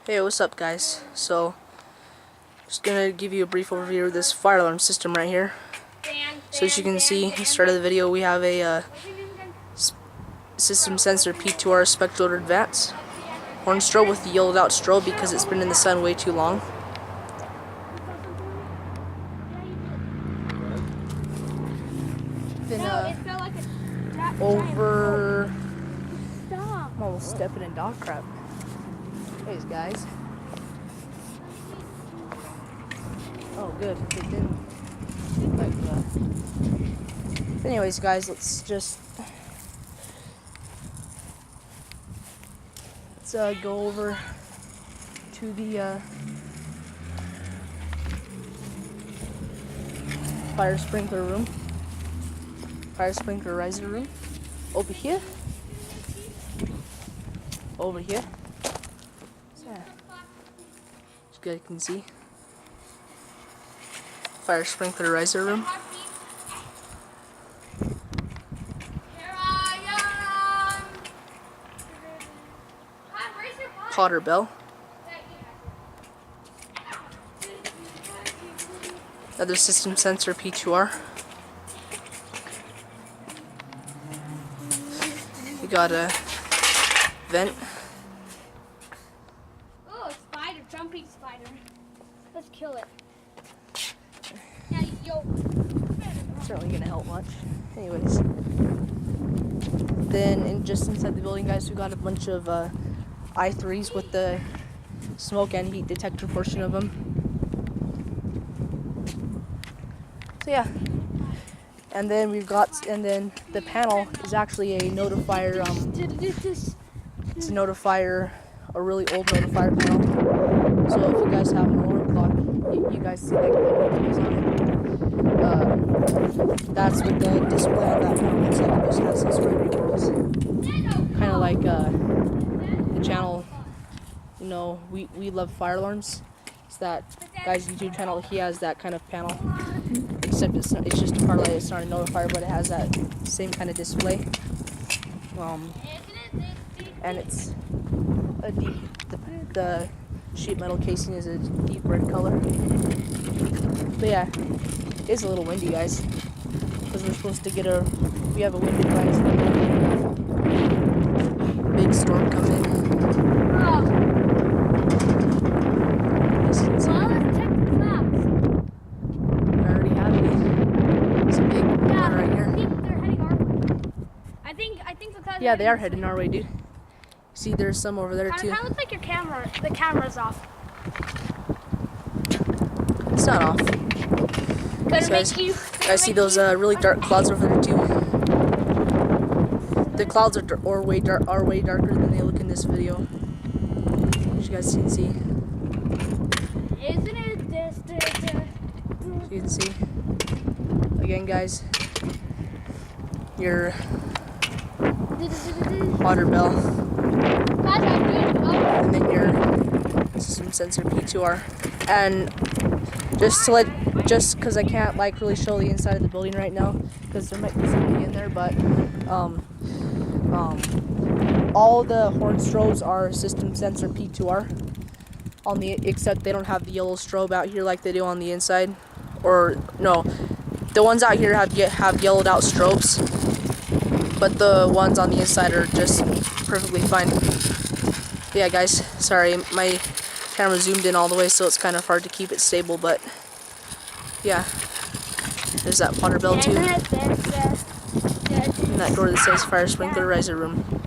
Hey, what's up guys? So, just gonna give you a brief overview of this fire alarm system right here. So as you can see, at the start of the video, we have a system sensor P2R spectral advance horn strobe with the yellowed out strobe because it's been in the sun way too long. Then over, I'm almost stepping in dog crap. Hey guys. Oh good, it didn't like anyways guys, let's go over to the fire sprinkler riser room over here. Yeah. As you guys can see, fire sprinkler riser room. Potter bell. Another system sensor P2R. We got a vent. Oh, a spider, jumping spider. Let's kill it. Yeah, yo. It's not really gonna help much. Anyways, then just inside the building, guys, we got a bunch of i3s with the smoke and heat detector portion of them. So yeah, and then the panel is actually a notifier. It's a notifier, a really old notifier panel. So if you guys have an alarm clock, you guys see like the videos on it. That's what the display on that panel looks like. It just has some sprinkles, kind of like the channel. You know, we love fire alarms. It's that guy's YouTube channel. He has that kind of panel, except it's just a parlay. It's not a notifier, but it has that same kind of display. And it's a deep. The sheet metal casing is a deep red color. But yeah, it's a little windy, guys, because we're supposed to get we have a wind advice. Big storm coming in. Yeah, they are heading our way, dude. See, there's some over there too. It looks like the camera's off. It's not off. Guys, see those really dark clouds over there too? The clouds are way darker than they look in this video. As you guys can see. Isn't it this? You can see. Again, guys, your water bell, and then your system sensor P2R. And just because I can't like really show the inside of the building right now, because there might be somebody in there, but all the horn strobes are system sensor P2R except they don't have the yellow strobe out here like they do on the inside. Or no, the ones out here have yellowed out strobes, but the ones on the inside are just perfectly fine. But yeah, guys, sorry, my camera zoomed in all the way, so it's kind of hard to keep it stable, but yeah, there's that Potter bell too, and that door that says fire sprinkler riser room.